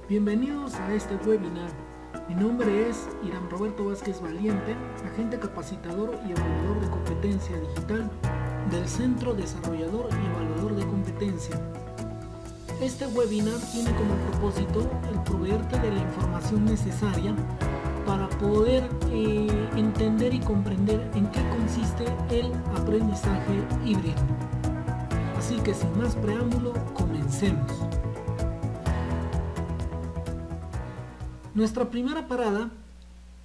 Bienvenidos a este webinar. Mi nombre es Irán Roberto Vázquez Valiente, agente capacitador y evaluador de competencia digital del Centro Desarrollador y Evaluador de Competencia. Este webinar tiene como propósito el proveerte de la información necesaria para poder entender y comprender en qué consiste el aprendizaje híbrido. Así que sin más preámbulo, comencemos. Nuestra primera parada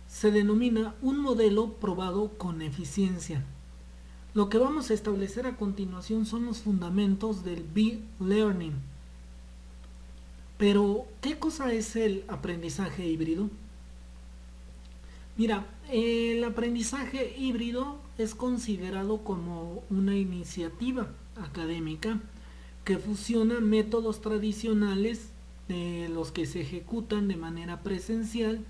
se denomina un modelo probado con eficiencia. Lo que vamos a establecer a continuación son los fundamentos del B-Learning. Pero, ¿qué cosa es el aprendizaje híbrido? Mira, el aprendizaje híbrido es considerado como una iniciativa académica que fusiona métodos tradicionales de los que se ejecutan de manera presencial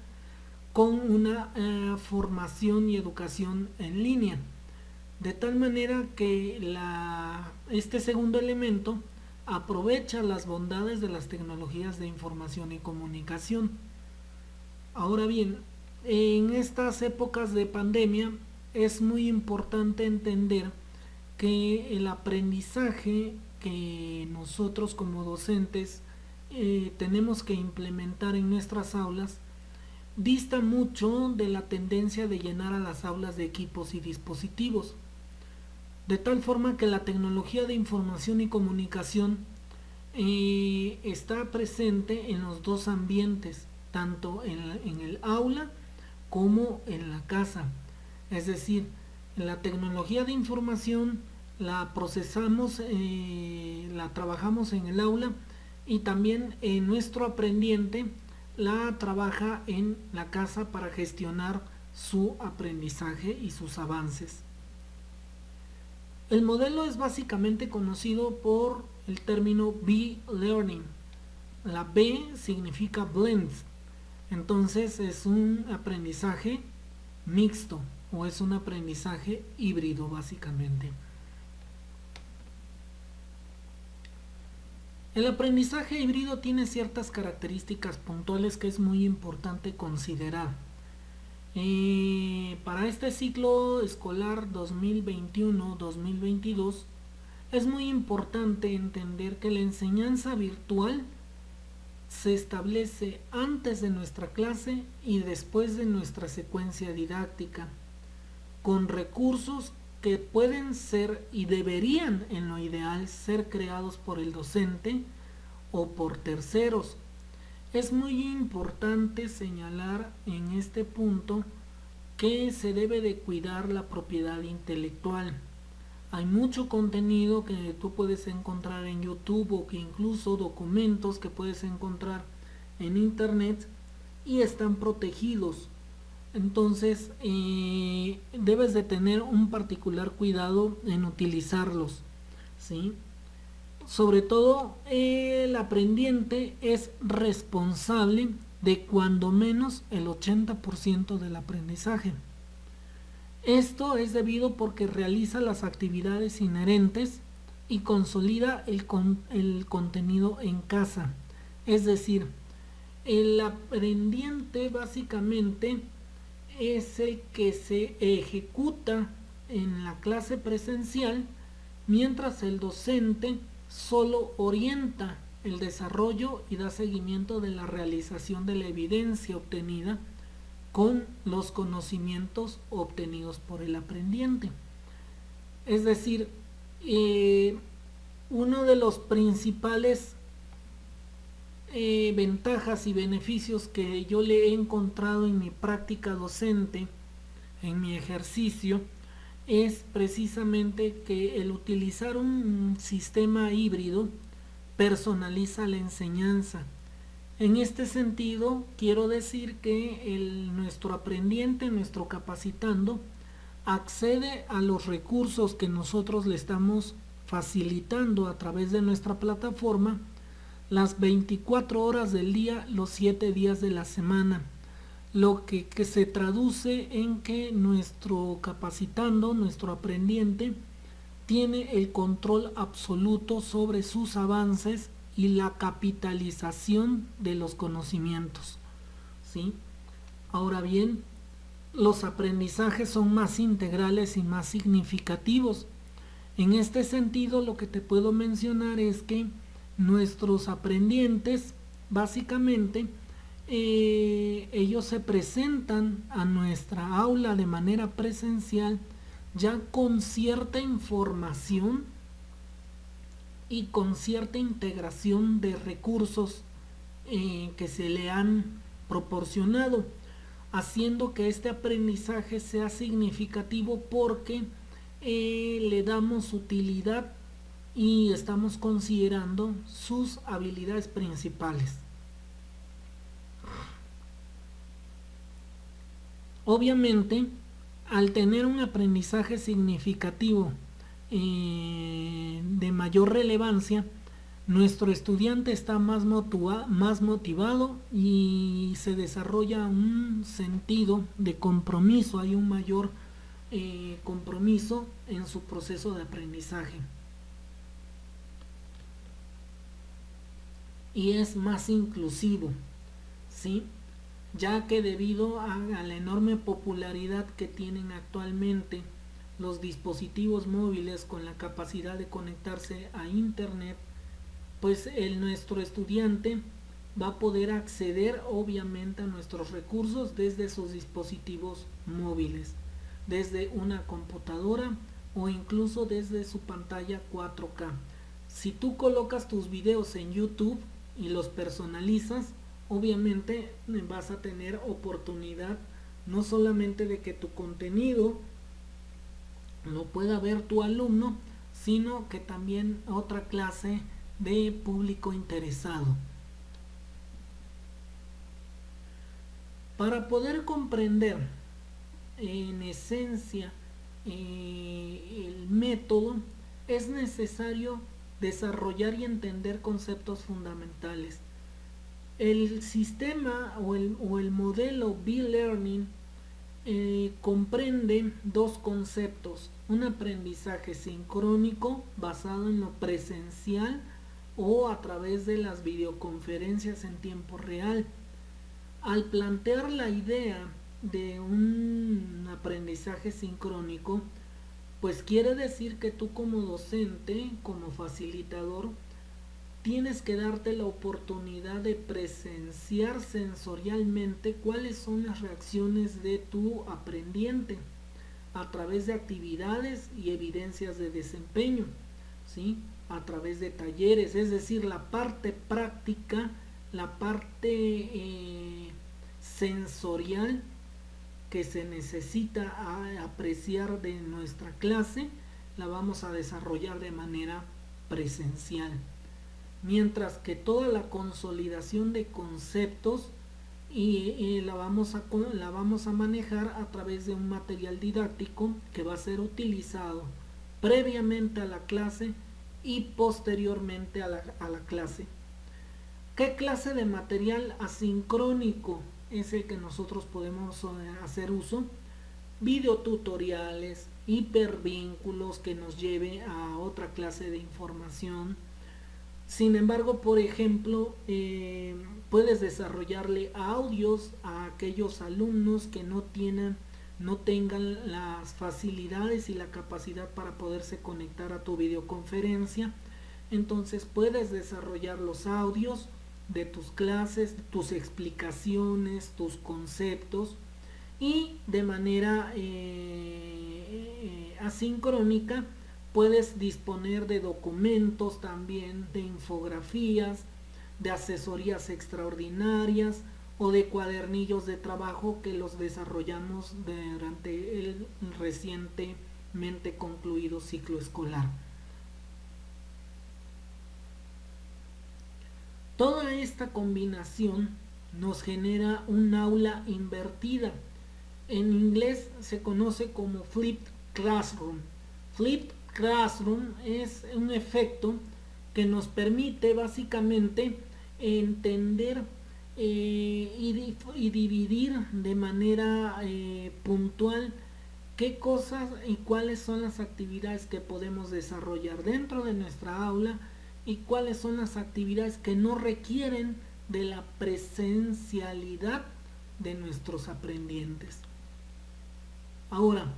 con una formación y educación en línea, de tal manera que este segundo elemento aprovecha las bondades de las tecnologías de información y comunicación. Ahora bien, en estas épocas de pandemia es muy importante entender que el aprendizaje que nosotros como docentes tenemos que implementar en nuestras aulas dista mucho de la tendencia de llenar a las aulas de equipos y dispositivos, de tal forma que la tecnología de información y comunicación está presente en los dos ambientes, tanto en el aula como en la casa. Es decir, la tecnología de información la procesamos, la trabajamos en el aula, y también nuestro aprendiente la trabaja en la casa para gestionar su aprendizaje y sus avances. El modelo es básicamente conocido por el término B-Learning. La B significa blend, entonces es un aprendizaje mixto o es un aprendizaje híbrido básicamente. El aprendizaje híbrido tiene ciertas características puntuales que es muy importante considerar. Para este ciclo escolar 2021-2022 es muy importante entender que la enseñanza virtual se establece antes de nuestra clase y después de nuestra secuencia didáctica, con recursos que pueden ser y deberían en lo ideal ser creados por el docente o por terceros. Es muy importante señalar en este punto que se debe de cuidar la propiedad intelectual. Hay mucho contenido que tú puedes encontrar en YouTube o que incluso documentos que puedes encontrar en internet y están protegidos. Entonces debes de tener un particular cuidado en utilizarlos, ¿sí? Sobre todo el aprendiente es responsable de cuando menos el 80% del aprendizaje. Esto es debido porque realiza las actividades inherentes y consolida el contenido en casa. Es decir, el aprendiente básicamente es el que se ejecuta en la clase presencial, mientras el docente solo orienta el desarrollo y da seguimiento de la realización de la evidencia obtenida con los conocimientos obtenidos por el aprendiente. Es decir, uno de los principales ventajas y beneficios que yo le he encontrado en mi práctica docente, en mi ejercicio, es precisamente que el utilizar un sistema híbrido personaliza la enseñanza. En este sentido, quiero decir que nuestro aprendiente, nuestro capacitando, accede a los recursos que nosotros le estamos facilitando a través de nuestra plataforma las 24 horas del día, los 7 días de la semana, lo que se traduce en que nuestro capacitando, nuestro aprendiente, tiene el control absoluto sobre sus avances y la capitalización de los conocimientos, ¿sí? Ahora bien, los aprendizajes son más integrales y más significativos. En este sentido, lo que te puedo mencionar es que nuestros aprendientes, básicamente, ellos se presentan a nuestra aula de manera presencial ya con cierta información y con cierta integración de recursos que se le han proporcionado, haciendo que este aprendizaje sea significativo porque le damos utilidad y estamos considerando sus habilidades principales. Obviamente, al tener un aprendizaje significativo de mayor relevancia, nuestro estudiante está más motivado y se desarrolla un sentido de compromiso, hay un mayor compromiso en su proceso de aprendizaje. Y es más inclusivo, ¿sí? Ya que debido a la enorme popularidad que tienen actualmente los dispositivos móviles con la capacidad de conectarse a internet, pues nuestro estudiante va a poder acceder obviamente a nuestros recursos desde sus dispositivos móviles, desde una computadora o incluso desde su pantalla 4K. Si tú colocas tus videos en YouTube y los personalizas, obviamente vas a tener oportunidad no solamente de que tu contenido lo pueda ver tu alumno, sino que también otra clase de público interesado. Para poder comprender en esencia el método, es necesario desarrollar y entender conceptos fundamentales. El sistema o el modelo B-Learning comprende dos conceptos: un aprendizaje sincrónico basado en lo presencial o a través de las videoconferencias en tiempo real. Al plantear la idea de un aprendizaje sincrónico, pues quiere decir que tú como docente, como facilitador, tienes que darte la oportunidad de presenciar sensorialmente cuáles son las reacciones de tu aprendiente a través de actividades y evidencias de desempeño, ¿sí? A través de talleres, es decir, la parte práctica, la parte sensorial que se necesita apreciar de nuestra clase, la vamos a desarrollar de manera presencial. Mientras que toda la consolidación de conceptos la vamos a manejar a través de un material didáctico que va a ser utilizado previamente a la clase y posteriormente a la clase. ¿Qué clase de material asincrónico es el que nosotros podemos hacer uso? Videotutoriales, hipervínculos que nos lleve a otra clase de información. Sin embargo, por ejemplo, puedes desarrollarle audios a aquellos alumnos que no tengan las facilidades y la capacidad para poderse conectar a tu videoconferencia. Entonces puedes desarrollar los audios de tus clases, tus explicaciones, tus conceptos, y de manera asincrónica puedes disponer de documentos también, de infografías, de asesorías extraordinarias o de cuadernillos de trabajo que los desarrollamos durante el recientemente concluido ciclo escolar. Toda esta combinación nos genera un aula invertida. En inglés se conoce como Flipped Classroom. Flipped Classroom es un efecto que nos permite básicamente entender y dividir de manera puntual qué cosas y cuáles son las actividades que podemos desarrollar dentro de nuestra aula y cuáles son las actividades que no requieren de la presencialidad de nuestros aprendientes. Ahora,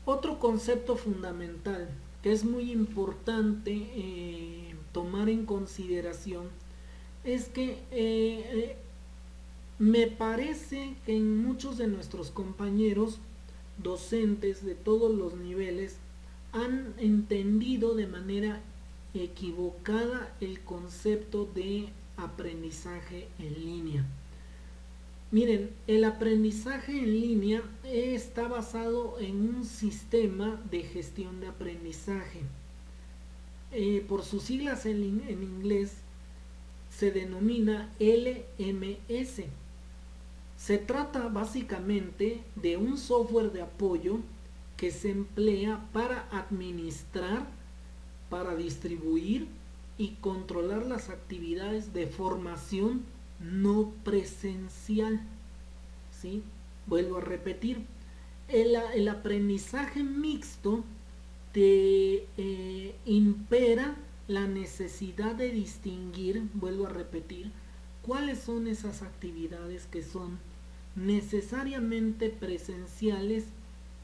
otro concepto fundamental que es muy importante tomar en consideración es que me parece que en muchos de nuestros compañeros docentes de todos los niveles han entendido de manera equivocada el concepto de aprendizaje en línea. Miren, el aprendizaje en línea está basado en un sistema de gestión de aprendizaje. Por sus siglas en inglés se denomina LMS. Se trata básicamente de un software de apoyo que se emplea para administrar, para distribuir y controlar las actividades de formación no presencial. ¿Sí? Vuelvo a repetir, el aprendizaje mixto te impera la necesidad de distinguir, vuelvo a repetir, cuáles son esas actividades que son necesariamente presenciales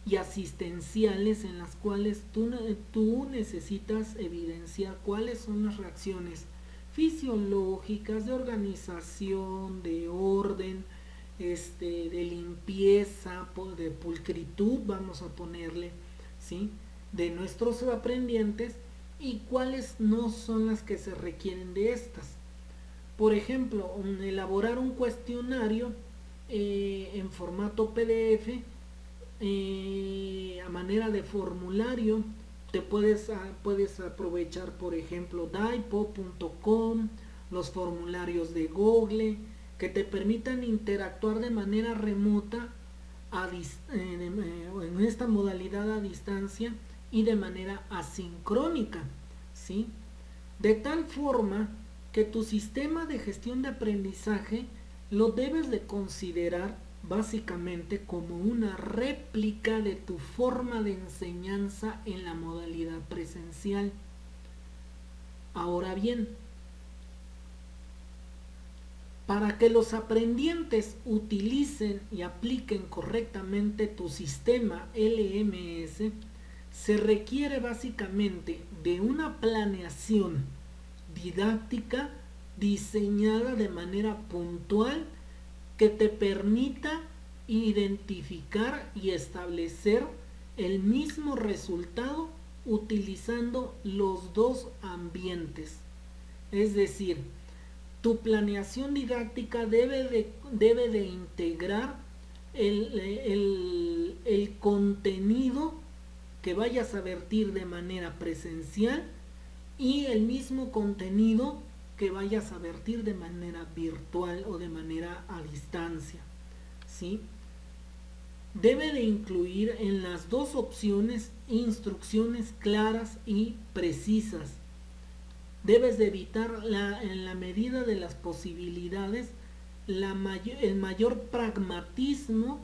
y asistenciales, en las cuales tú necesitas evidenciar cuáles son las reacciones fisiológicas, de organización, de orden, de limpieza, de pulcritud, vamos a ponerle, ¿sí?, de nuestros aprendientes, y cuáles no son las que se requieren de estas. Por ejemplo, elaborar un cuestionario en formato PDF a manera de formulario. Te puedes aprovechar, por ejemplo, daipo.com, los formularios de Google, que te permitan interactuar de manera remota en esta modalidad a distancia y de manera asincrónica, ¿sí? De tal forma que tu sistema de gestión de aprendizaje lo debes de considerar básicamente como una réplica de tu forma de enseñanza en la modalidad presencial. Ahora bien, para que los aprendientes utilicen y apliquen correctamente tu sistema LMS, se requiere básicamente de una planeación didáctica diseñada de manera puntual que te permita identificar y establecer el mismo resultado utilizando los dos ambientes. Es decir, tu planeación didáctica debe de integrar el contenido que vayas a vertir de manera presencial y el mismo contenido que vayas a vertir de manera virtual o de manera a distancia, ¿sí? Debe de incluir en las dos opciones instrucciones claras y precisas. Debes de evitar en la medida de las posibilidades el mayor pragmatismo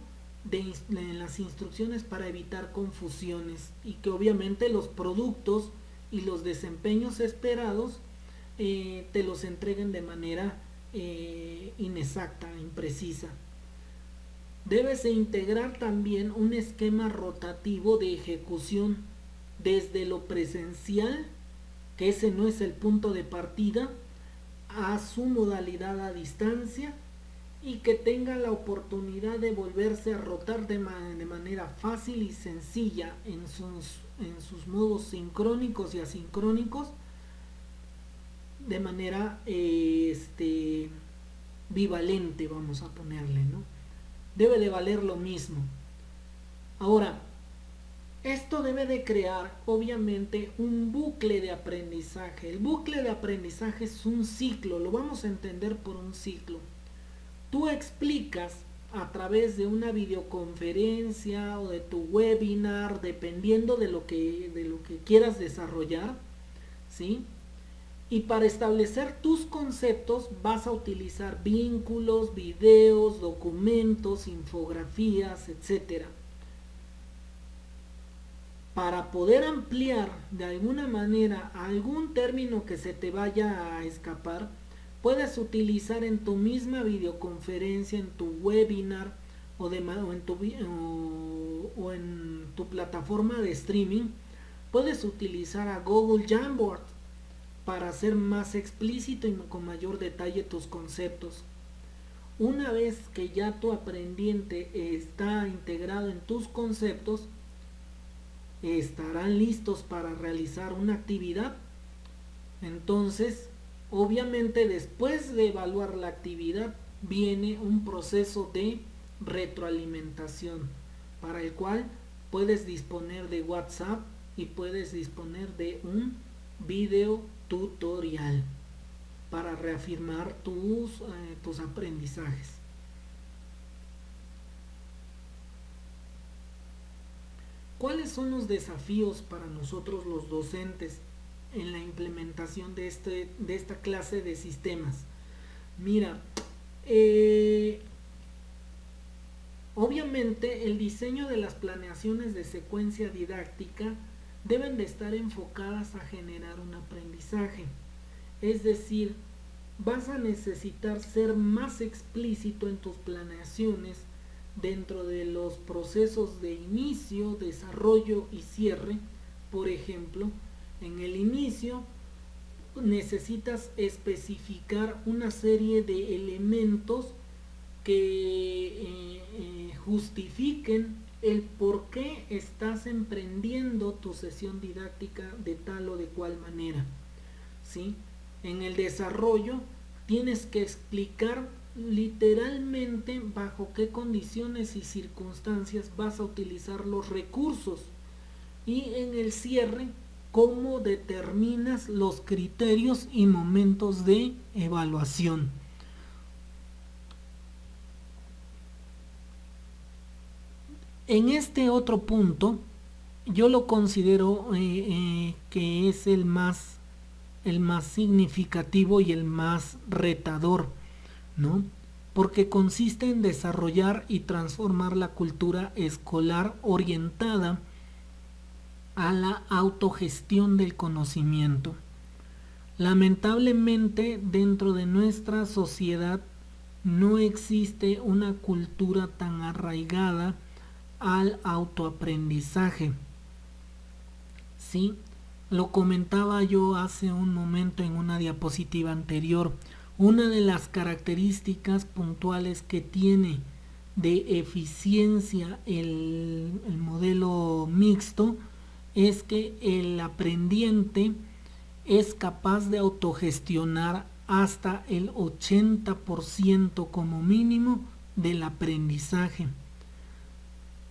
en las instrucciones para evitar confusiones, y que obviamente los productos y los desempeños esperados te los entreguen de manera inexacta, imprecisa. Debes de integrar también un esquema rotativo de ejecución desde lo presencial, que ese no es el punto de partida, a su modalidad a distancia, y que tenga la oportunidad de volverse a rotar de manera fácil y sencilla en sus modos sincrónicos y asincrónicos, de manera bivalente, vamos a ponerle, ¿no? Debe de valer lo mismo. Ahora, esto debe de crear obviamente un bucle de aprendizaje. El bucle de aprendizaje es un ciclo, lo vamos a entender por un ciclo. Tú explicas a través de una videoconferencia o de tu webinar, dependiendo de lo que quieras desarrollar, ¿sí? Y para establecer tus conceptos vas a utilizar vínculos, videos, documentos, infografías, etc. para poder ampliar de alguna manera algún término que se te vaya a escapar, puedes utilizar en tu misma videoconferencia, en tu webinar o en tu plataforma de streaming, puedes utilizar a Google Jamboard para hacer más explícito y con mayor detalle tus conceptos. Una vez que ya tu aprendiente está integrado en tus conceptos, estarán listos para realizar una actividad. Entonces, obviamente después de evaluar la actividad viene un proceso de retroalimentación, para el cual puedes disponer de WhatsApp y puedes disponer de un video tutorial para reafirmar tus aprendizajes. ¿Cuáles son los desafíos para nosotros los docentes en la implementación de esta clase de sistemas? Mira, obviamente el diseño de las planeaciones de secuencia didáctica deben de estar enfocadas a generar un aprendizaje. Es decir, vas a necesitar ser más explícito en tus planeaciones dentro de los procesos de inicio, desarrollo y cierre. Por ejemplo, en el inicio necesitas especificar una serie de elementos que justifiquen el por qué estás emprendiendo tu sesión didáctica de tal o de cual manera, ¿sí? En el desarrollo tienes que explicar literalmente bajo qué condiciones y circunstancias vas a utilizar los recursos, y en el cierre cómo determinas los criterios y momentos de evaluación. En este otro punto yo lo considero que es el más significativo y el más retador, ¿no? Porque consiste en desarrollar y transformar la cultura escolar orientada a la autogestión del conocimiento. Lamentablemente, dentro de nuestra sociedad no existe una cultura tan arraigada al autoaprendizaje. Sí, lo comentaba yo hace un momento en una diapositiva anterior. Una de las características puntuales que tiene de eficiencia el modelo mixto es que el aprendiente es capaz de autogestionar hasta el 80% como mínimo del aprendizaje.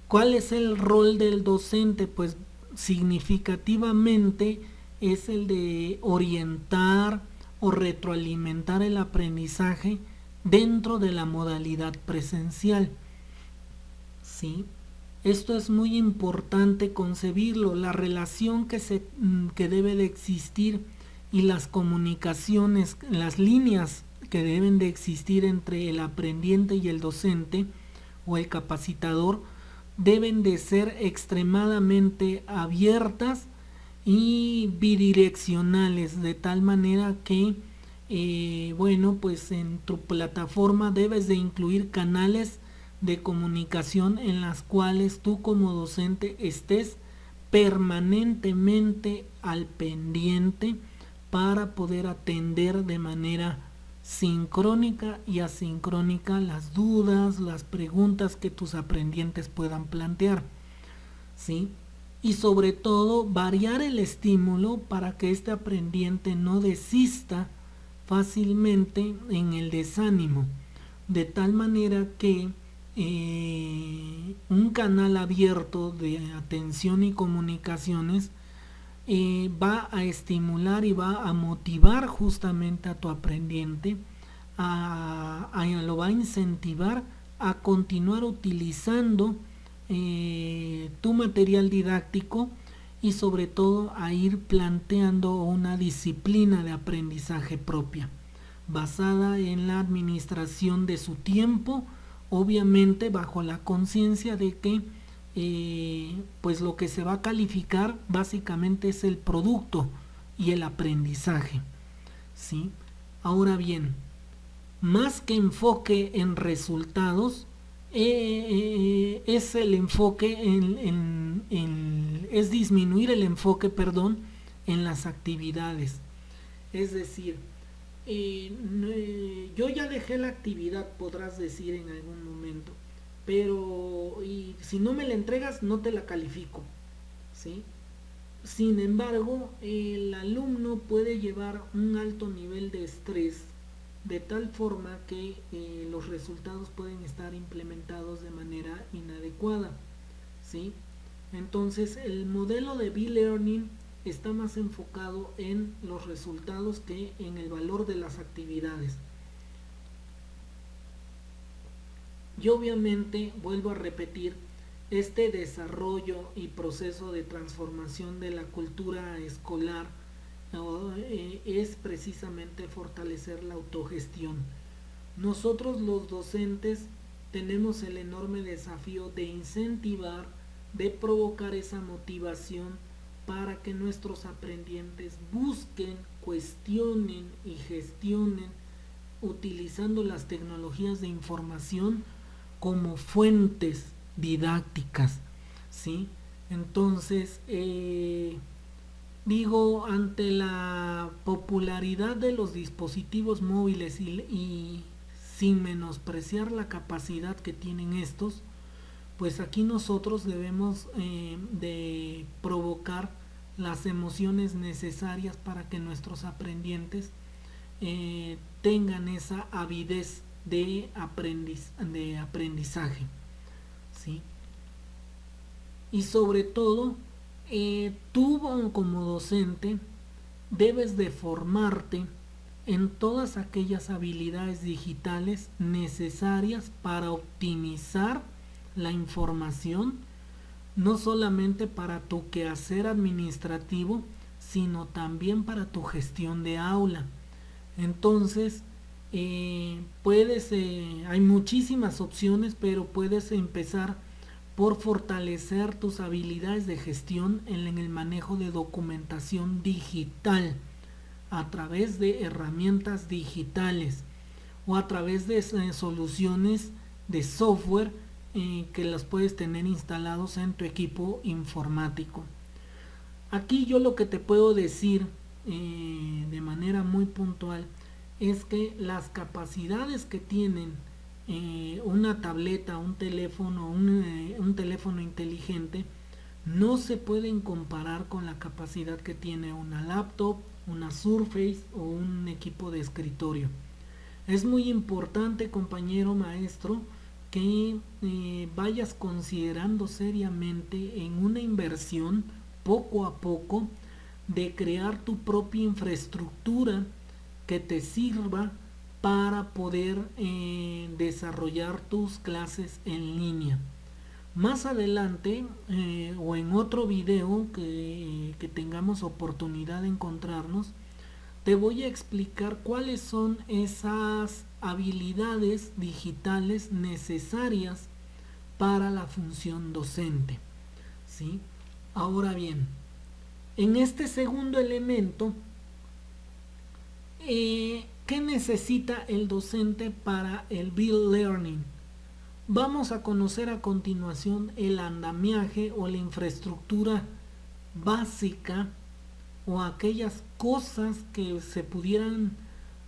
¿Cuál es el rol del docente? Pues significativamente es el de orientar o retroalimentar el aprendizaje dentro de la modalidad presencial. ¿Sí? Esto es muy importante concebirlo, la relación que debe de existir y las comunicaciones, las líneas que deben de existir entre el aprendiente y el docente o el capacitador deben de ser extremadamente abiertas y bidireccionales, de tal manera que pues en tu plataforma debes de incluir canales de comunicación en las cuales tú como docente estés permanentemente al pendiente para poder atender de manera sincrónica y asincrónica las dudas, las preguntas que tus aprendientes puedan plantear, ¿sí? Y sobre todo variar el estímulo para que este aprendiente no desista fácilmente en el desánimo, de tal manera que un canal abierto de atención y comunicaciones va a estimular y va a motivar justamente a tu aprendiente, lo va a incentivar a continuar utilizando tu material didáctico y sobre todo a ir planteando una disciplina de aprendizaje propia, basada en la administración de su tiempo, obviamente bajo la conciencia de que pues lo que se va a calificar básicamente es el producto y el aprendizaje, ¿sí? Ahora bien, más que enfoque en resultados, es el enfoque es disminuir el enfoque, perdón, en las actividades. Es decir, yo ya dejé la actividad, podrás decir en algún momento, pero si no me la entregas no te la califico, ¿sí? Sin embargo, el alumno puede llevar un alto nivel de estrés de tal forma que los resultados pueden estar implementados de manera inadecuada, ¿sí? Entonces, el modelo de B-Learning está más enfocado en los resultados que en el valor de las actividades. Y obviamente, vuelvo a repetir, este desarrollo y proceso de transformación de la cultura escolar es precisamente fortalecer la autogestión. Nosotros los docentes tenemos el enorme desafío de incentivar, de provocar esa motivación para que nuestros aprendientes busquen, cuestionen y gestionen utilizando las tecnologías de información como fuentes didácticas, ¿sí? Entonces, digo, ante la popularidad de los dispositivos móviles y sin menospreciar la capacidad que tienen estos, pues aquí nosotros debemos de provocar las emociones necesarias para que nuestros aprendientes tengan esa avidez de aprendizaje, ¿sí? Y sobre todo, tú como docente debes de formarte en todas aquellas habilidades digitales necesarias para optimizar la información, no solamente para tu quehacer administrativo, sino también para tu gestión de aula. Entonces, hay muchísimas opciones, pero puedes empezar por fortalecer tus habilidades de gestión en el manejo de documentación digital a través de herramientas digitales o a través de soluciones de software que las puedes tener instalados en tu equipo informático. Aquí yo lo que te puedo decir de manera muy puntual es que las capacidades que tienen una tableta, un teléfono inteligente no se pueden comparar con la capacidad que tiene una laptop, una Surface o un equipo de escritorio. Es muy importante, compañero maestro, que vayas considerando seriamente en una inversión poco a poco de crear tu propia infraestructura que te sirva para poder desarrollar tus clases en línea. Más adelante o en otro video que tengamos oportunidad de encontrarnos, te voy a explicar cuáles son esas habilidades digitales necesarias para la función docente, ¿sí? Ahora bien, en este segundo elemento, ¿qué necesita el docente para el B-Learning? Vamos a conocer a continuación el andamiaje o la infraestructura básica o aquellas cosas que se pudieran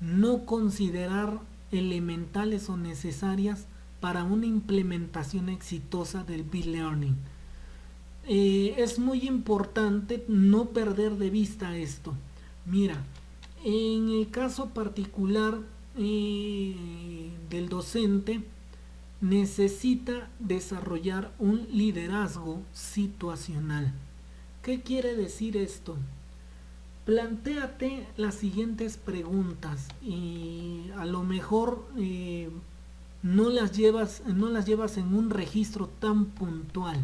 no considerar elementales o necesarias para una implementación exitosa del B-Learning. Es muy importante no perder de vista esto. Mira, en el caso particular del docente, necesita desarrollar un liderazgo situacional. ¿Qué quiere decir esto? Plantéate las siguientes preguntas y a lo mejor no las llevas en un registro tan puntual.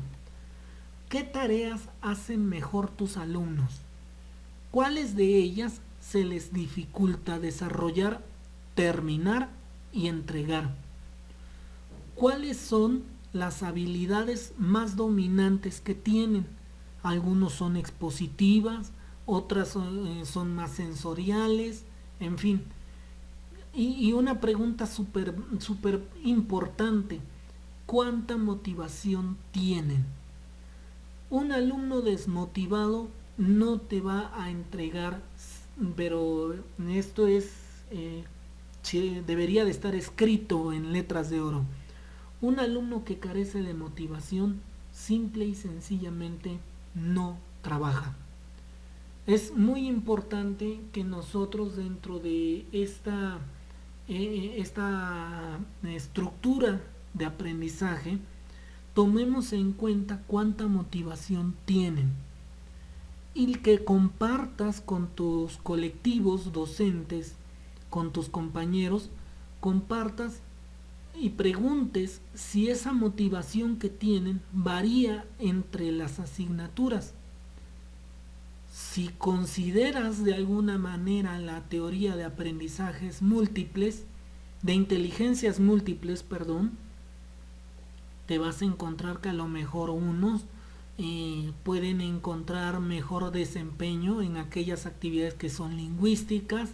¿Qué tareas hacen mejor tus alumnos? ¿Cuáles de ellas se les dificulta desarrollar, terminar y entregar? ¿Cuáles son las habilidades más dominantes que tienen. Algunos son expositivas, otras son más sensoriales, en fin. Y una pregunta súper importante: ¿cuánta motivación tienen? Un alumno desmotivado no te va a entregar, pero esto debería de estar escrito en letras de oro. Un alumno que carece de motivación simple y sencillamente no trabaja. Es muy importante que nosotros, dentro de esta estructura de aprendizaje, tomemos en cuenta cuánta motivación tienen y que compartas con tus colectivos docentes, con tus compañeros, compartas y preguntes si esa motivación que tienen varía entre las asignaturas. Si consideras de alguna manera la teoría de aprendizajes múltiples, de inteligencias múltiples, te vas a encontrar que a lo mejor unos pueden encontrar mejor desempeño en aquellas actividades que son lingüísticas,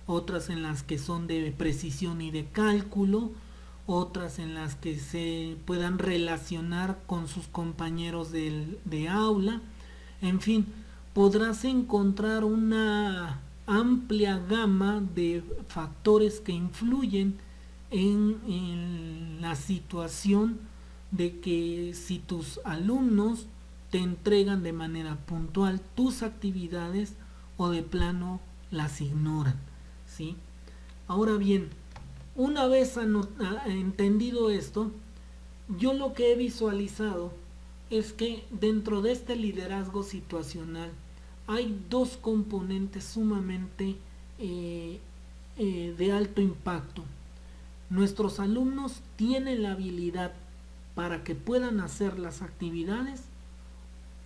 otras en las que son de precisión y de cálculo, otras en las que se puedan relacionar con sus compañeros de aula. En fin, podrás encontrar una amplia gama de factores que influyen en la situación de que si tus alumnos te entregan de manera puntual tus actividades o de plano las ignoran, ¿sí? Ahora bien, una vez entendido esto, yo lo que he visualizado es que dentro de este liderazgo situacional hay dos componentes sumamente de alto impacto. Nuestros alumnos tienen la habilidad para que puedan hacer las actividades,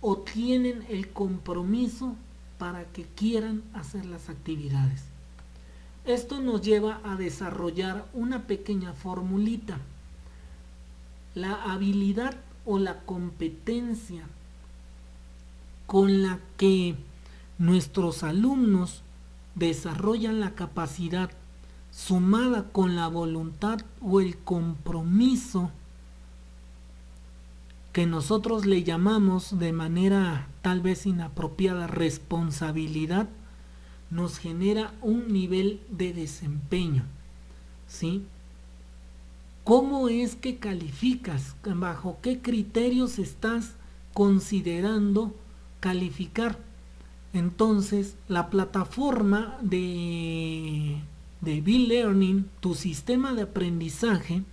o tienen el compromiso para que quieran hacer las actividades. Esto nos lleva a desarrollar una pequeña formulita. La habilidad o la competencia con la que nuestros alumnos desarrollan la capacidad, sumada con la voluntad o el compromiso que nosotros le llamamos de manera tal vez inapropiada responsabilidad, nos genera un nivel de desempeño, ¿sí? ¿Cómo es que calificas? ¿Bajo qué criterios estás considerando calificar? Entonces, la plataforma de B-Learning, tu sistema de aprendizaje,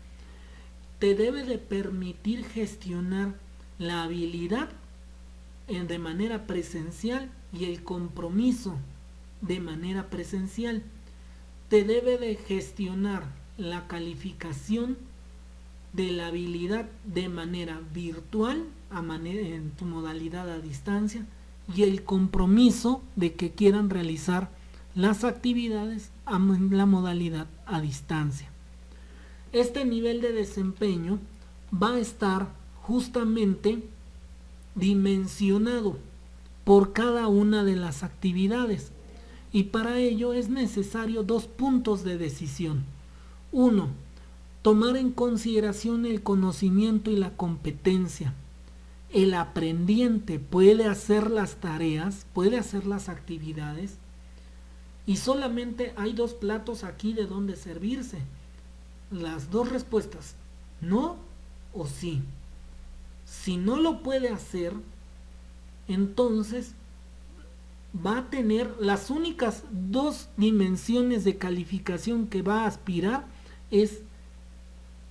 te debe de permitir gestionar la habilidad de manera presencial y el compromiso de manera presencial. Te debe de gestionar la calificación de la habilidad de manera virtual, en tu modalidad a distancia, y el compromiso de que quieran realizar las actividades en la modalidad a distancia. Este nivel de desempeño va a estar justamente dimensionado por cada una de las actividades, y para ello es necesario dos puntos de decisión. 1. Tomar en consideración el conocimiento y la competencia. El aprendiente puede hacer las tareas, puede hacer las actividades, y solamente hay dos platos aquí de donde servirse. Las dos respuestas, no o sí. Si no lo puede hacer, entonces va a tener las únicas dos dimensiones de calificación que va a aspirar, es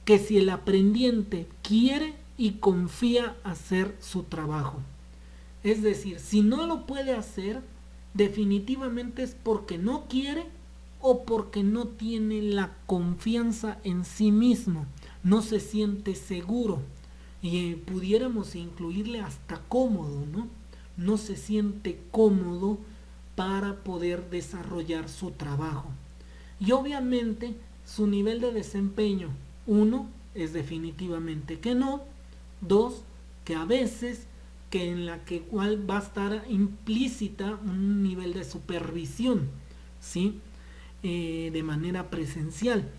que si el aprendiente quiere y confía hacer su trabajo. Es decir, si no lo puede hacer, definitivamente es porque no quiere o porque no tiene la confianza en sí mismo, no se siente seguro, y pudiéramos incluirle hasta cómodo, ¿no? No se siente cómodo para poder desarrollar su trabajo. Y obviamente su nivel de desempeño, 1, es definitivamente que no, 2, que a veces que en la que cual va a estar implícita un nivel de supervisión, ¿sí? De manera presencial.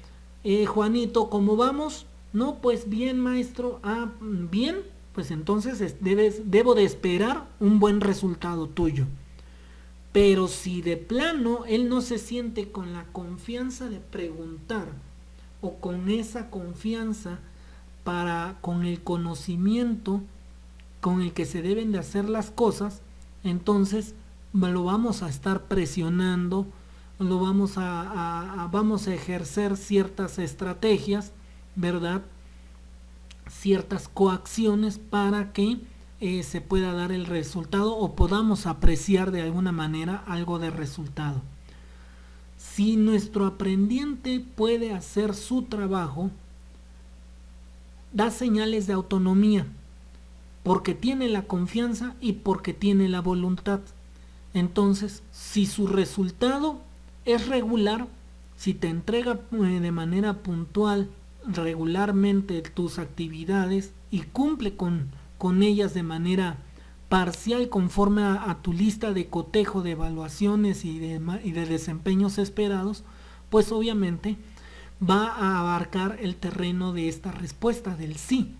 Juanito, ¿cómo vamos? No, pues bien, maestro. Ah, bien, pues entonces debo de esperar un buen resultado tuyo. Pero si de plano él no se siente con la confianza de preguntar o con esa confianza con el conocimiento con el que se deben de hacer las cosas, entonces lo vamos a estar presionando, vamos a ejercer ciertas estrategias, ¿verdad? Ciertas coacciones para que se pueda dar el resultado o podamos apreciar de alguna manera algo de resultado. Si nuestro aprendiente puede hacer su trabajo, da señales de autonomía, porque tiene la confianza y porque tiene la voluntad. Entonces, si su resultado es regular, si te entrega de manera puntual regularmente tus actividades y cumple con ellas de manera parcial conforme a tu lista de cotejo de evaluaciones y de desempeños esperados, pues obviamente va a abarcar el terreno de esta respuesta del sí.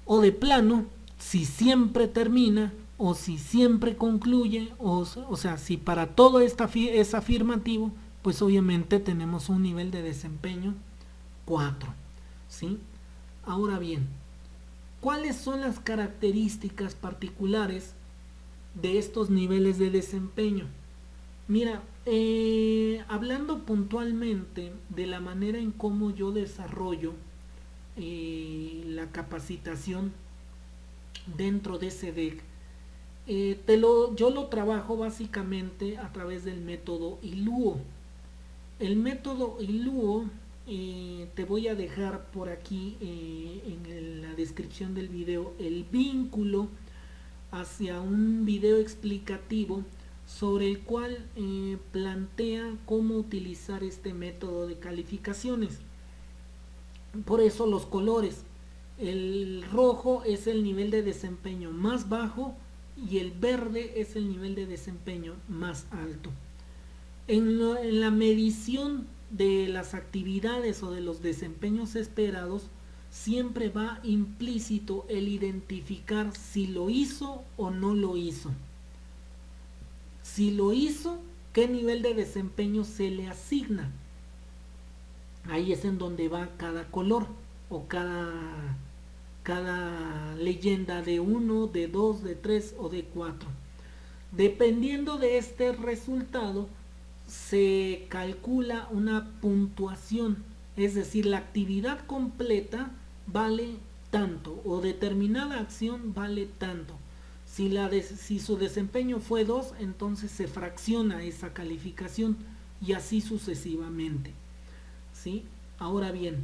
O de plano, si siempre termina o si siempre concluye, o sea, si para todo es afirmativo, pues obviamente tenemos un nivel de desempeño 4, ¿sí? Ahora bien, ¿cuáles son las características particulares de estos niveles de desempeño? Mira, hablando puntualmente de la manera en cómo yo desarrollo la capacitación dentro de SEDEC, yo lo trabajo básicamente a través del método ILUO. El método ILUO te voy a dejar por aquí en la descripción del video el vínculo hacia un video explicativo sobre el cual plantea cómo utilizar este método de calificaciones. Por eso los colores, el rojo es el nivel de desempeño más bajo y el verde es el nivel de desempeño más alto. En la medición de las actividades o de los desempeños esperados, siempre va implícito el identificar si lo hizo o no lo hizo. Si lo hizo, ¿qué nivel de desempeño se le asigna? Ahí es en donde va cada color o cada leyenda de 1, de 2, de 3 o de 4. Dependiendo de este resultado, se calcula una puntuación, es decir, la actividad completa vale tanto o determinada acción vale tanto. Si su desempeño fue 2, entonces se fracciona esa calificación y así sucesivamente, ¿sí? Ahora bien,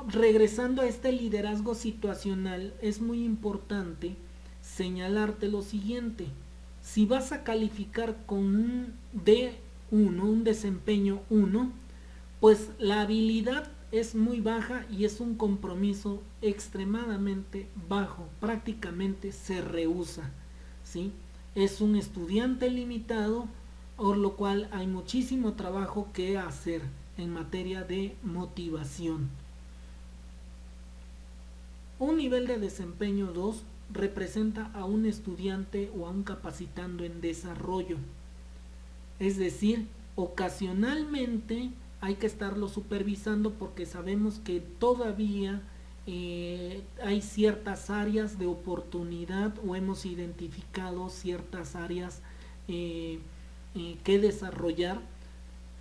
regresando a este liderazgo situacional, es muy importante señalarte lo siguiente. Si vas a calificar con un D1, un desempeño 1, pues la habilidad es muy baja y es un compromiso extremadamente bajo, prácticamente se rehúsa, ¿sí? Es un estudiante limitado, por lo cual hay muchísimo trabajo que hacer en materia de motivación. Un nivel de desempeño 2 representa a un estudiante o a un capacitando en desarrollo, es decir, ocasionalmente hay que estarlo supervisando porque sabemos que todavía hay ciertas áreas de oportunidad o hemos identificado ciertas áreas que desarrollar,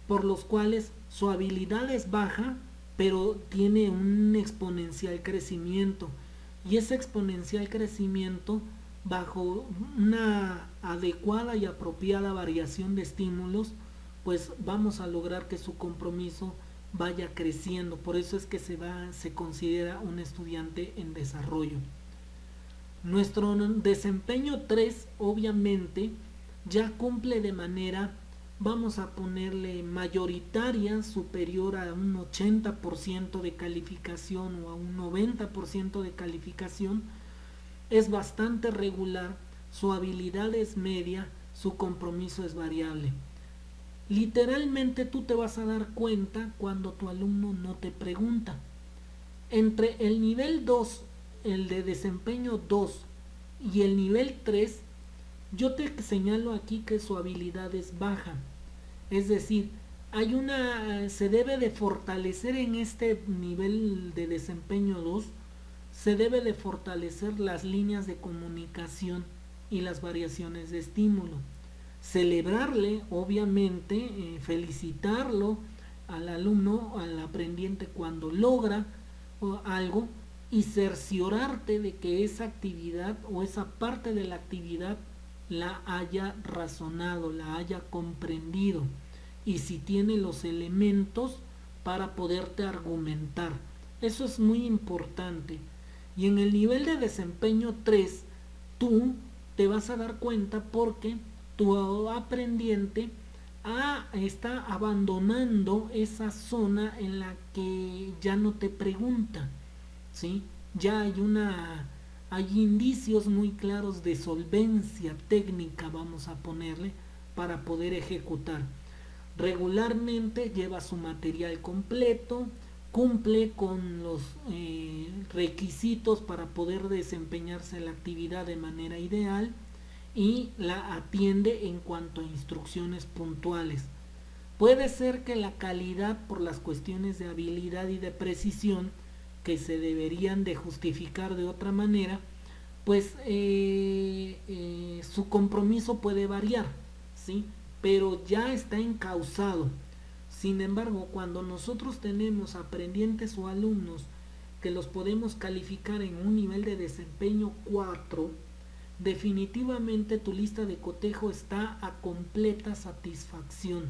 por los cuales su habilidad es baja, pero tiene un exponencial crecimiento, y ese exponencial crecimiento bajo una adecuada y apropiada variación de estímulos, pues vamos a lograr que su compromiso vaya creciendo. Por eso es que se considera un estudiante en desarrollo. Nuestro desempeño 3 obviamente ya cumple de manera vamos a ponerle mayoritaria, superior a un 80% de calificación o a un 90% de calificación, es bastante regular, su habilidad es media, su compromiso es variable. Literalmente tú te vas a dar cuenta cuando tu alumno no te pregunta. Entre el nivel 2, el de desempeño 2 y el nivel 3, yo te señalo aquí que su habilidad es baja. Es decir, se debe de fortalecer en este nivel de desempeño 2, se debe de fortalecer las líneas de comunicación y las variaciones de estímulo. Celebrarle, obviamente, felicitarlo al alumno, al aprendiente cuando logra algo, y cerciorarte de que esa actividad o esa parte de la actividad la haya razonado, la haya comprendido, y si tiene los elementos para poderte argumentar. Eso es muy importante. Y en el nivel de desempeño 3, tú te vas a dar cuenta porque tu aprendiente está abandonando esa zona en la que ya no te pregunta, ¿sí? Ya hay indicios muy claros de solvencia técnica, vamos a ponerle, para poder ejecutar. Regularmente lleva su material completo, cumple con los requisitos para poder desempeñarse la actividad de manera ideal y la atiende en cuanto a instrucciones puntuales. Puede ser que la calidad, por las cuestiones de habilidad y de precisión que se deberían de justificar de otra manera, pues su compromiso puede variar, ¿sí? Pero ya está encauzado. Sin embargo, cuando nosotros tenemos aprendientes o alumnos que los podemos calificar en un nivel de desempeño 4, definitivamente tu lista de cotejo está a completa satisfacción.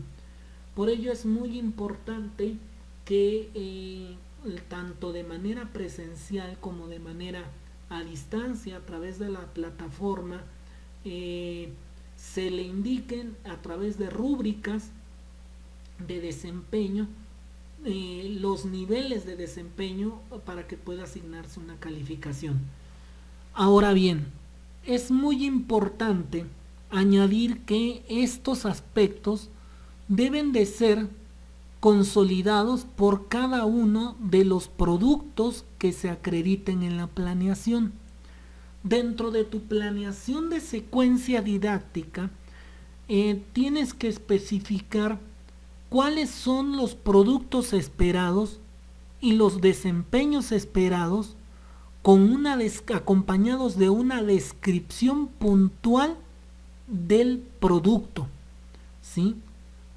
Por ello es muy importante que tanto de manera presencial como de manera a distancia a través de la plataforma se le indiquen a través de rúbricas de desempeño los niveles de desempeño para que pueda asignarse una calificación. Ahora bien, es muy importante añadir que estos aspectos deben de ser consolidados por cada uno de los productos que se acrediten en la planeación. Dentro de tu planeación de secuencia didáctica, tienes que especificar cuáles son los productos esperados y los desempeños esperados acompañados de una descripción puntual del producto, ¿sí?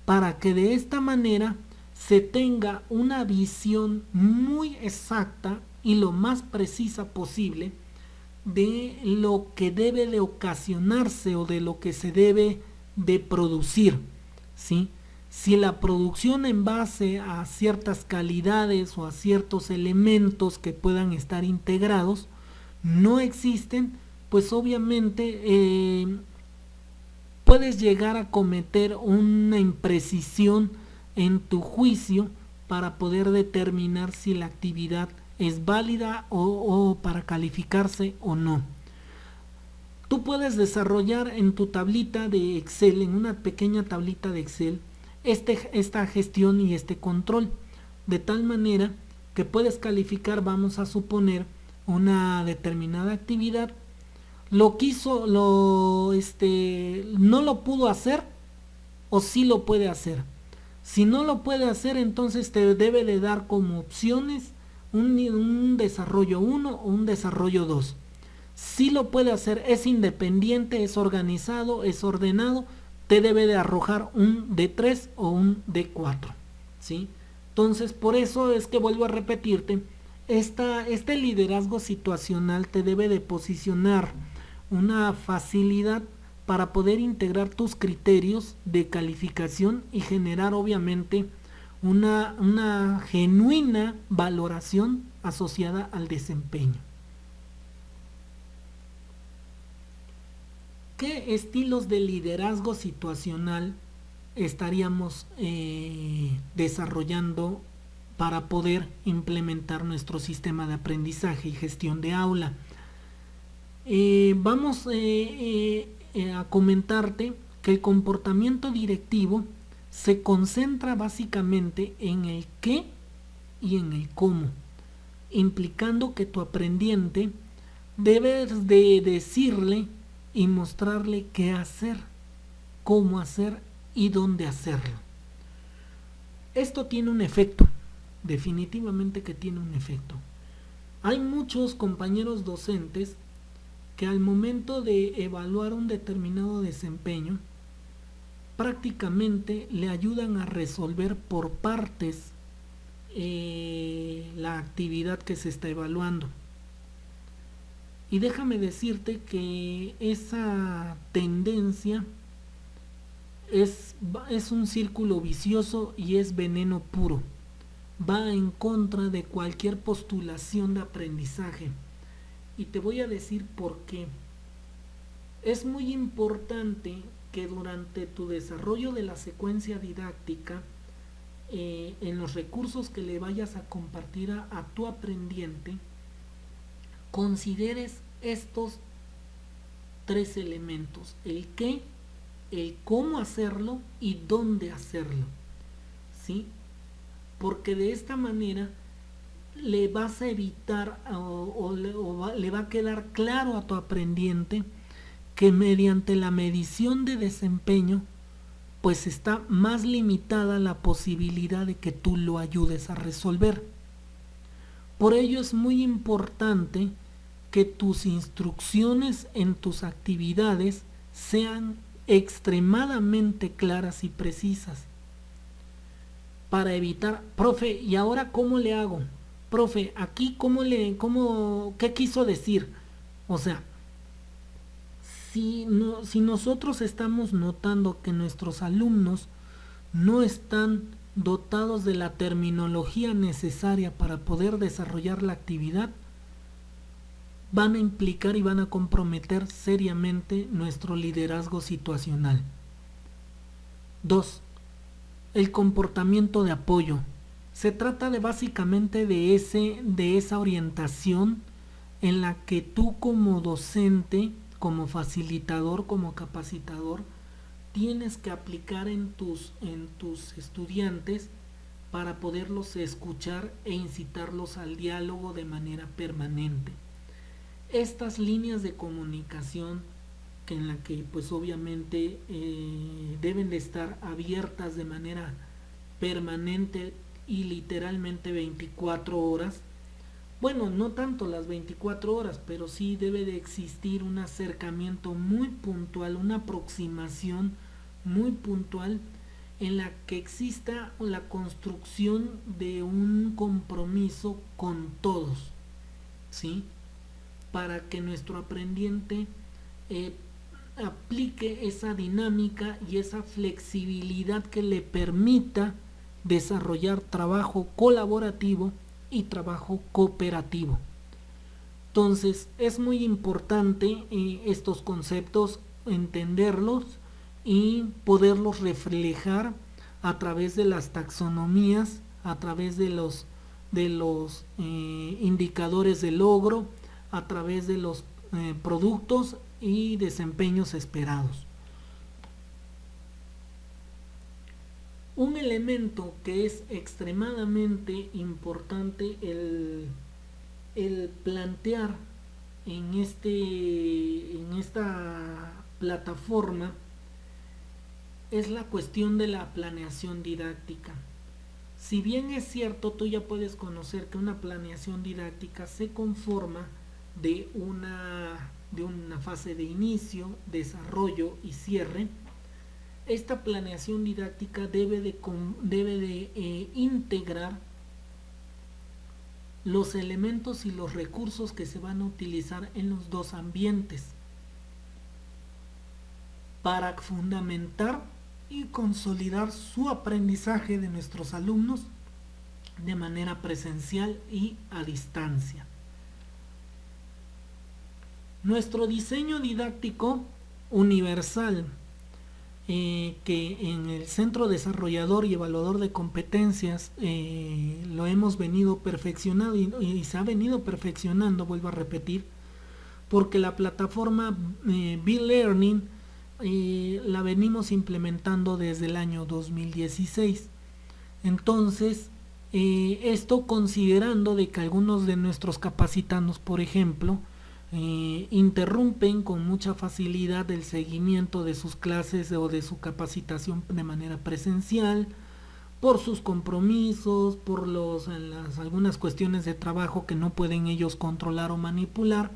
Para que de esta manera se tenga una visión muy exacta y lo más precisa posible de lo que debe de ocasionarse o de lo que se debe de producir, ¿sí? Si la producción en base a ciertas calidades o a ciertos elementos que puedan estar integrados no existen, pues obviamente puedes llegar a cometer una imprecisión en tu juicio para poder determinar si la actividad es válida o para calificarse o no. Tú puedes desarrollar en tu tablita de Excel, en una pequeña tablita de Excel, esta gestión y este control, de tal manera que puedes calificar, vamos a suponer, una determinada actividad. No lo pudo hacer o sí lo puede hacer. Si no lo puede hacer, entonces te debe de dar como opciones un desarrollo 1 o un desarrollo 2. Si lo puede hacer, es independiente, es organizado, es ordenado, te debe de arrojar un D3 o un D4, ¿sí? Entonces, por eso es que vuelvo a repetirte, este liderazgo situacional te debe de posicionar una facilidad para poder integrar tus criterios de calificación y generar obviamente una genuina valoración asociada al desempeño. ¿Qué estilos de liderazgo situacional estaríamos desarrollando para poder implementar nuestro sistema de aprendizaje y gestión de aula. Vamos a comentarte que el comportamiento directivo se concentra básicamente en el qué y en el cómo, implicando que tu aprendiente debes de decirle y mostrarle qué hacer, cómo hacer y dónde hacerlo. Esto tiene un efecto, definitivamente que tiene un efecto. Hay muchos compañeros docentes que al momento de evaluar un determinado desempeño, prácticamente le ayudan a resolver por partes la actividad que se está evaluando. Y déjame decirte que esa tendencia es un círculo vicioso y es veneno puro. Va en contra de cualquier postulación de aprendizaje. Y te voy a decir por qué. Es muy importante que durante tu desarrollo de la secuencia didáctica, en los recursos que le vayas a compartir a tu aprendiente, consideres estos tres elementos: el qué, el cómo hacerlo y dónde hacerlo, ¿sí? Porque de esta manera le vas a evitar le va a quedar claro a tu aprendiente que mediante la medición de desempeño pues está más limitada la posibilidad de que tú lo ayudes a resolver. Por ello es muy importante que tus instrucciones en tus actividades sean extremadamente claras y precisas, para evitar, profe, ¿y ahora cómo le hago? Profe, aquí ¿qué quiso decir? O sea, si nosotros estamos notando que nuestros alumnos no están dotados de la terminología necesaria para poder desarrollar la actividad, van a implicar y van a comprometer seriamente nuestro liderazgo situacional. 2. El comportamiento de apoyo. Se trata básicamente de esa orientación en la que tú como docente, como facilitador, como capacitador, tienes que aplicar en tus estudiantes para poderlos escuchar e incitarlos al diálogo de manera permanente. Estas líneas de comunicación en la que pues obviamente deben de estar abiertas de manera permanente y literalmente 24 horas. Bueno, no tanto las 24 horas, pero sí debe de existir un acercamiento muy puntual, una aproximación muy puntual en la que exista la construcción de un compromiso con todos, ¿sí? Para que nuestro aprendiente aplique esa dinámica y esa flexibilidad que le permita desarrollar trabajo colaborativo y trabajo cooperativo. Entonces es muy importante estos conceptos, entenderlos y poderlos reflejar a través de las taxonomías, a través de los indicadores de logro, a través de los productos y desempeños esperados. Un elemento que es extremadamente importante el plantear en esta plataforma es la cuestión de la planeación didáctica. Si bien es cierto, tú ya puedes conocer que una planeación didáctica se conforma de una fase de inicio, desarrollo y cierre, esta planeación didáctica debe de integrar los elementos y los recursos que se van a utilizar en los dos ambientes para fundamentar y consolidar su aprendizaje de nuestros alumnos de manera presencial y a distancia. Nuestro diseño didáctico universal que en el Centro Desarrollador y Evaluador de Competencias lo hemos venido perfeccionando y se ha venido perfeccionando, vuelvo a repetir, porque la plataforma B-Learning la venimos implementando desde el año 2016. Entonces, esto considerando de que algunos de nuestros capacitandos, por ejemplo, interrumpen con mucha facilidad el seguimiento de sus clases o de su capacitación de manera presencial, por sus compromisos, por algunas cuestiones de trabajo que no pueden ellos controlar o manipular.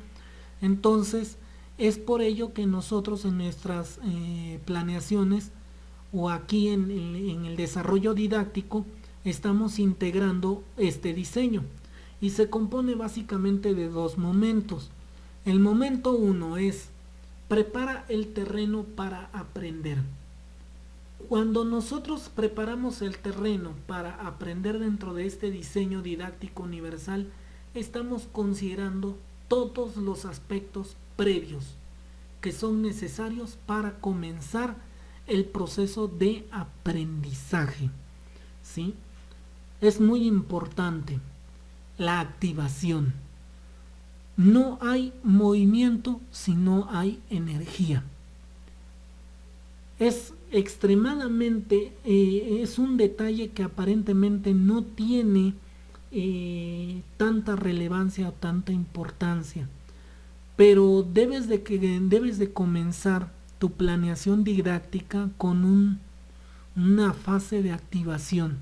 Entonces, es por ello que nosotros en nuestras planeaciones o aquí en el desarrollo didáctico estamos integrando este diseño, y se compone básicamente de dos momentos. El momento 1 es: prepara el terreno para aprender. Cuando nosotros preparamos el terreno para aprender dentro de este diseño didáctico universal, estamos considerando todos los aspectos previos que son necesarios para comenzar el proceso de aprendizaje, ¿sí? Es muy importante la activación. No hay movimiento si no hay energía. Es extremadamente, es un detalle que aparentemente no tiene tanta relevancia o tanta importancia, pero debes de comenzar tu planeación didáctica con una fase de activación,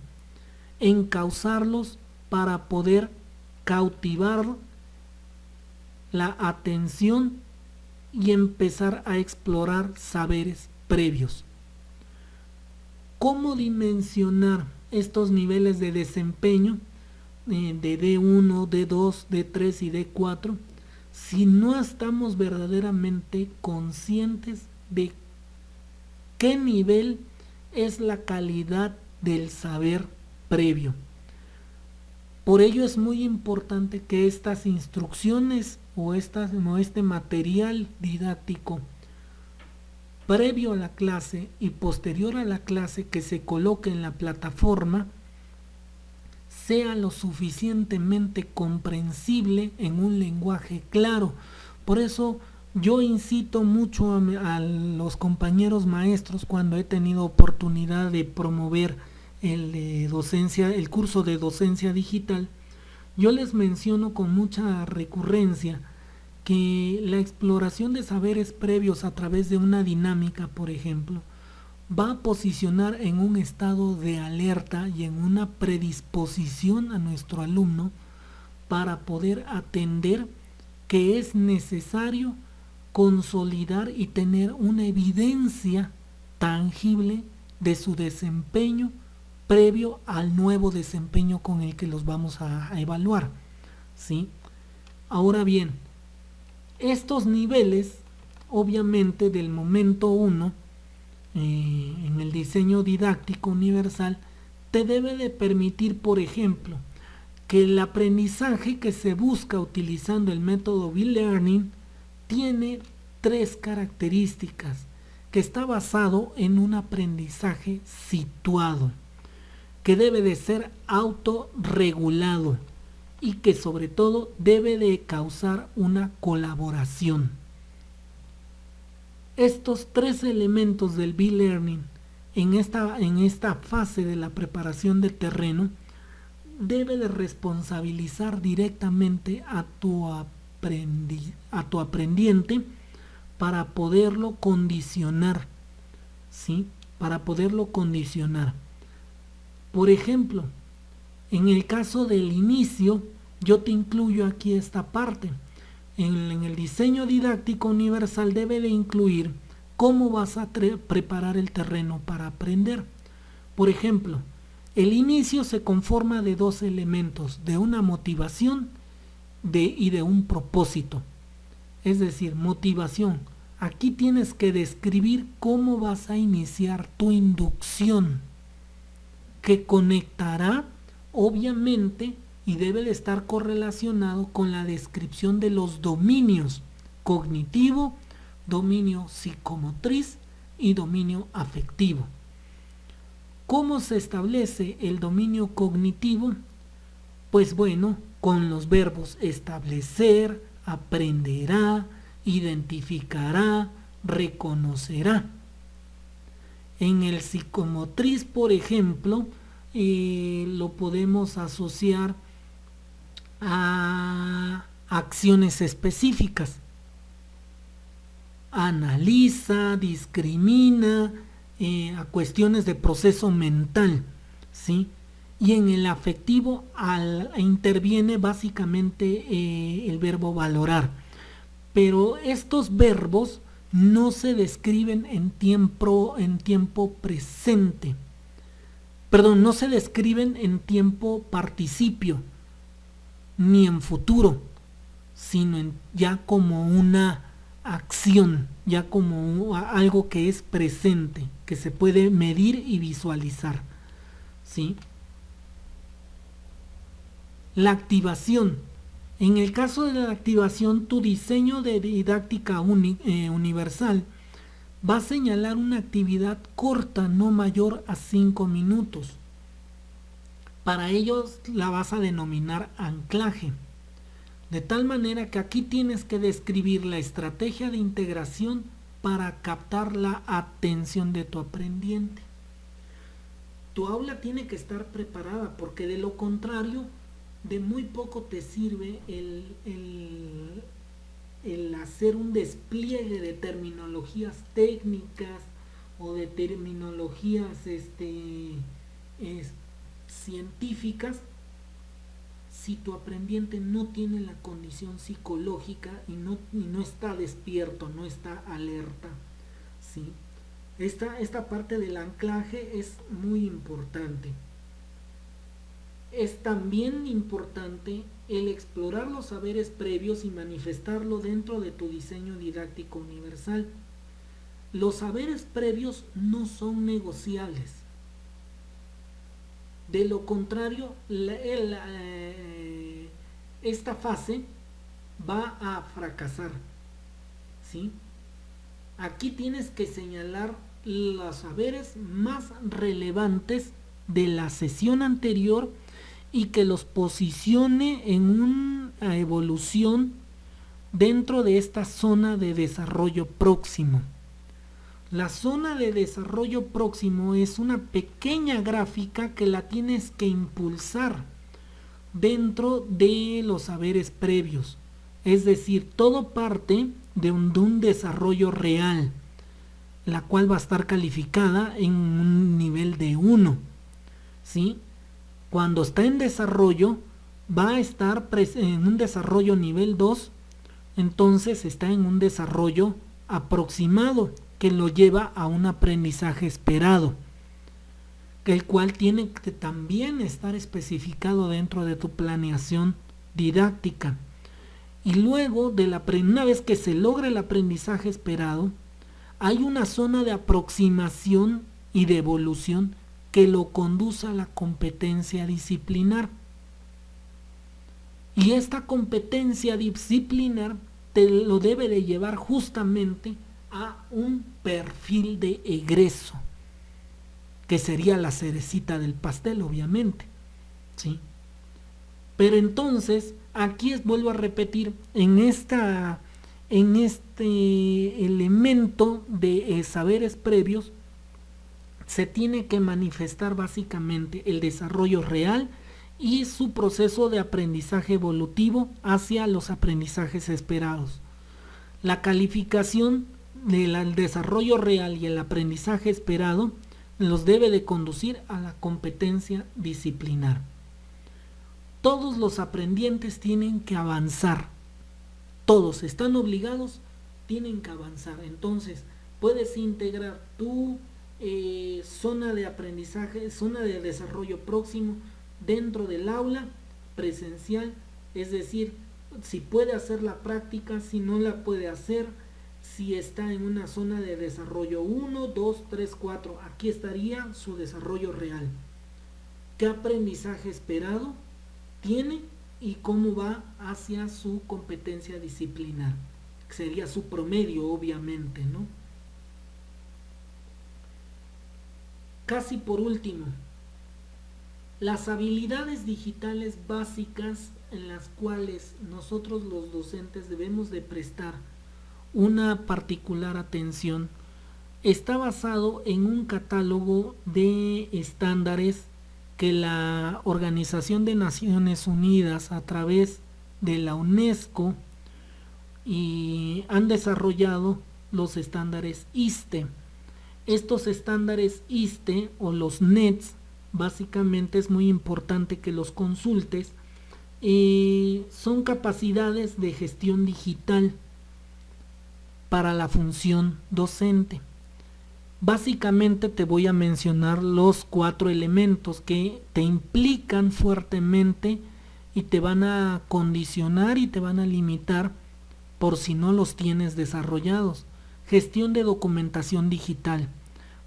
encauzarlos para poder cautivar la atención y empezar a explorar saberes previos. ¿Cómo dimensionar estos niveles de desempeño de D1, D2, D3 y D4 si no estamos verdaderamente conscientes de qué nivel es la calidad del saber previo? Por ello es muy importante que estas instrucciones o este material didáctico previo a la clase y posterior a la clase que se coloque en la plataforma sea lo suficientemente comprensible en un lenguaje claro. Por eso yo incito mucho a los compañeros maestros, cuando he tenido oportunidad de promover el curso de docencia digital, yo les menciono con mucha recurrencia que la exploración de saberes previos a través de una dinámica, por ejemplo, va a posicionar en un estado de alerta y en una predisposición a nuestro alumno para poder atender que es necesario consolidar y tener una evidencia tangible de su desempeño previo al nuevo desempeño con el que los vamos a evaluar, ¿sí? Ahora bien, estos niveles, obviamente del momento 1, en el diseño didáctico universal, te debe de permitir, por ejemplo, que el aprendizaje que se busca utilizando el método B-Learning tiene 3 características: que está basado en un aprendizaje situado, que debe de ser autorregulado y que sobre todo debe de causar una colaboración. Estos 3 elementos del B-Learning en esta fase de la preparación de terreno debe de responsabilizar directamente a tu aprendiente para poderlo condicionar, ¿sí? Para poderlo condicionar. Por ejemplo, en el caso del inicio, yo te incluyo aquí esta parte. En el diseño didáctico universal debe de incluir cómo vas a preparar el terreno para aprender. Por ejemplo, el inicio se conforma de 2 elementos: de una motivación y de un propósito. Es decir, motivación. Aquí tienes que describir cómo vas a iniciar tu inducción, que conectará obviamente y debe de estar correlacionado con la descripción de los dominios: cognitivo, dominio psicomotriz, y dominio afectivo. ¿Cómo se establece el dominio cognitivo? Pues bueno, con los verbos establecer, aprenderá, identificará, reconocerá. En el psicomotriz, por ejemplo, lo podemos asociar a acciones específicas. Analiza, discrimina, a cuestiones de proceso mental, ¿sí? Y en el afectivo interviene básicamente el verbo valorar. Pero estos verbos no se describen en tiempo presente. Perdón, no se describen en tiempo participio, ni en futuro, sino ya como una acción, ya como algo que es presente, que se puede medir y visualizar, ¿sí? La activación. En el caso de la activación, tu diseño de didáctica universal va a señalar una actividad corta, no mayor a 5 minutos. Para ellos la vas a denominar anclaje. De tal manera que aquí tienes que describir la estrategia de integración para captar la atención de tu aprendiente. Tu aula tiene que estar preparada, porque de lo contrario, de muy poco te sirve el hacer un despliegue de terminologías técnicas o de terminologías científicas si tu aprendiente no tiene la condición psicológica y no está despierto, no está alerta, ¿sí? Esta parte del anclaje es muy importante. Es también importante el explorar los saberes previos y manifestarlo dentro de tu diseño didáctico universal. Los saberes previos no son negociables. De lo contrario, esta fase va a fracasar, ¿sí? Aquí tienes que señalar los saberes más relevantes de la sesión anterior y que los posicione en una evolución dentro de esta zona de desarrollo próximo. La zona de desarrollo próximo es una pequeña gráfica que la tienes que impulsar dentro de los saberes previos. Es decir, todo parte de un desarrollo real, la cual va a estar calificada en un nivel de 1, ¿sí? Cuando está en desarrollo, va a estar en un desarrollo nivel 2, entonces está en un desarrollo aproximado que lo lleva a un aprendizaje esperado, el cual tiene que también estar especificado dentro de tu planeación didáctica. Y luego, una vez que se logra el aprendizaje esperado, hay una zona de aproximación y de evolución que lo conduce a la competencia disciplinar. Y esta competencia disciplinar te lo debe de llevar justamente a un perfil de egreso, que sería la cerecita del pastel, obviamente, ¿sí? Pero entonces, aquí vuelvo a repetir, en este elemento de saberes previos, se tiene que manifestar básicamente el desarrollo real y su proceso de aprendizaje evolutivo hacia los aprendizajes esperados. La calificación del desarrollo real y el aprendizaje esperado los debe de conducir a la competencia disciplinar. Todos los aprendientes tienen que avanzar, todos están obligados, tienen que avanzar. Entonces puedes integrar tu zona de aprendizaje, zona de desarrollo próximo dentro del aula presencial, es decir, si puede hacer la práctica, si no la puede hacer, si está en una zona de desarrollo 1, 2, 3, 4, aquí estaría su desarrollo real. ¿Qué aprendizaje esperado tiene y cómo va hacia su competencia disciplinar? Sería su promedio, obviamente, ¿no? Casi por último, las habilidades digitales básicas en las cuales nosotros los docentes debemos de prestar una particular atención está basado en un catálogo de estándares que la Organización de Naciones Unidas a través de la UNESCO y han desarrollado los estándares ISTE. Estos estándares ISTE o los NETs, básicamente es muy importante que los consultes, son capacidades de gestión digital para la función docente. Básicamente te voy a mencionar los 4 elementos que te implican fuertemente y te van a condicionar y te van a limitar por si no los tienes desarrollados. Gestión de documentación digital,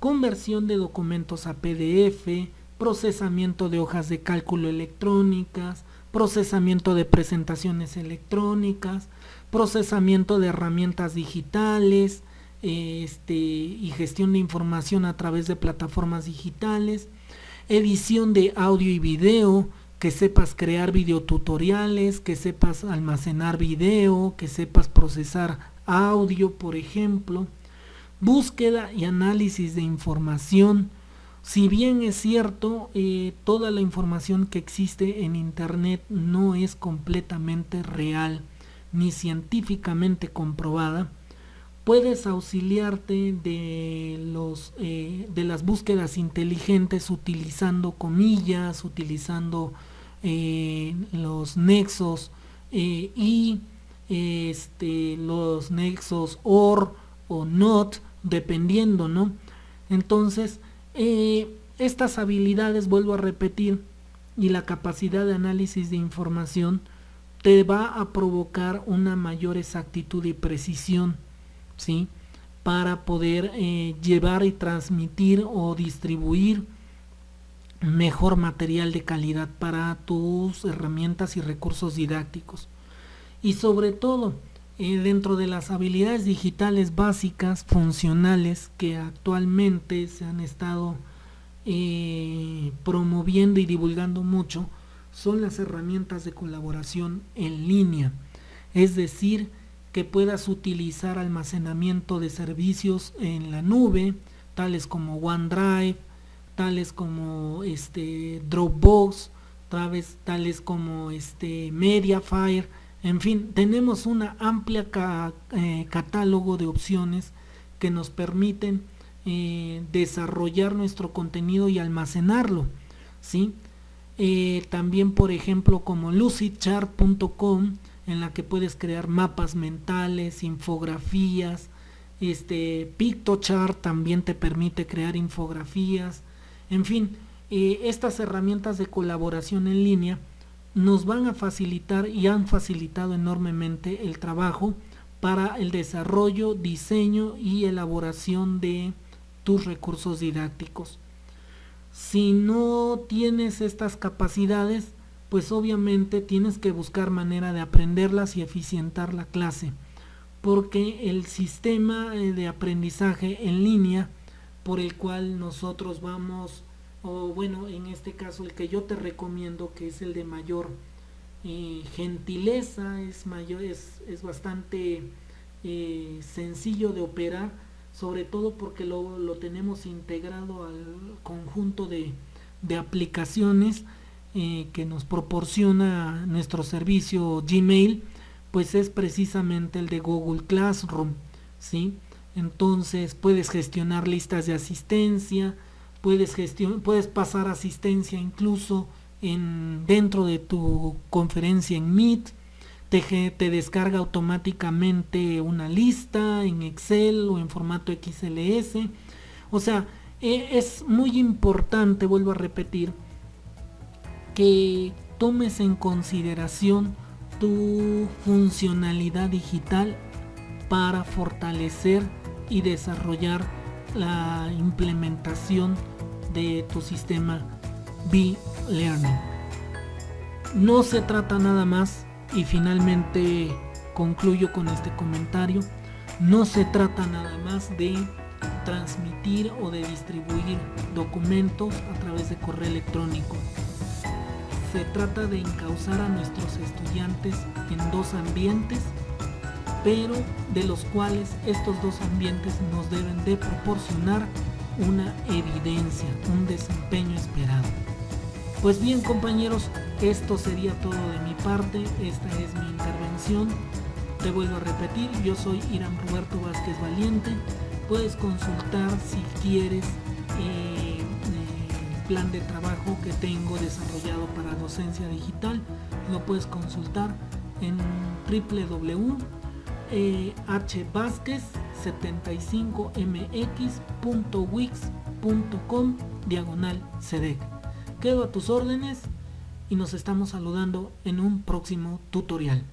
conversión de documentos a PDF, procesamiento de hojas de cálculo electrónicas, procesamiento de presentaciones electrónicas, procesamiento de herramientas digitales, y gestión de información a través de plataformas digitales, edición de audio y video, que sepas crear videotutoriales, que sepas almacenar video, que sepas procesar audio, por ejemplo, búsqueda y análisis de información. Si bien es cierto, toda la información que existe en internet no es completamente real ni científicamente comprobada, puedes auxiliarte de las búsquedas inteligentes utilizando comillas, utilizando los nexos y los nexos OR o NOT, dependiendo, ¿no? Entonces, estas habilidades, vuelvo a repetir, y la capacidad de análisis de información te va a provocar una mayor exactitud y precisión, ¿sí? Para poder llevar y transmitir o distribuir mejor material de calidad para tus herramientas y recursos didácticos. Y sobre todo, dentro de las habilidades digitales básicas, funcionales, que actualmente se han estado promoviendo y divulgando mucho, son las herramientas de colaboración en línea. Es decir, que puedas utilizar almacenamiento de servicios en la nube, tales como OneDrive, tales como Dropbox, tales como Mediafire. En fin, tenemos una amplia catálogo de opciones que nos permiten desarrollar nuestro contenido y almacenarlo, ¿sí? También, por ejemplo, como lucidchart.com, en la que puedes crear mapas mentales, infografías. Piktochart también te permite crear infografías. En fin, estas herramientas de colaboración en línea nos van a facilitar y han facilitado enormemente el trabajo para el desarrollo, diseño y elaboración de tus recursos didácticos. Si no tienes estas capacidades, pues obviamente tienes que buscar manera de aprenderlas y eficientar la clase, porque el sistema de aprendizaje en línea por el cual nosotros vamos, o bueno, en este caso el que yo te recomiendo, que es el de mayor gentileza, es bastante sencillo de operar, sobre todo porque lo tenemos integrado al conjunto de aplicaciones que nos proporciona nuestro servicio Gmail, pues es precisamente el de Google Classroom, ¿sí? Entonces puedes gestionar listas de asistencia, puedes pasar asistencia incluso dentro de tu conferencia en Meet, te descarga automáticamente una lista en Excel o en formato XLS. O sea, es muy importante, vuelvo a repetir, que tomes en consideración tu funcionalidad digital para fortalecer y desarrollar la implementación de tu sistema B-Learning. No se trata nada más, y finalmente concluyo con este comentario, no se trata nada más de transmitir o de distribuir documentos a través de correo electrónico. Se trata de encauzar a nuestros estudiantes en dos ambientes, pero de los cuales estos dos ambientes nos deben de proporcionar una evidencia, un desempeño esperado. Pues bien, compañeros, esto sería todo de mi parte. Esta es mi intervención. Te vuelvo a repetir, yo soy Irán Roberto Vázquez Valiente. Puedes consultar si quieres el plan de trabajo que tengo desarrollado para docencia digital. Lo puedes consultar en www.hvasquez75mx.wix.com/cedec. Quedo a tus órdenes y nos estamos saludando en un próximo tutorial.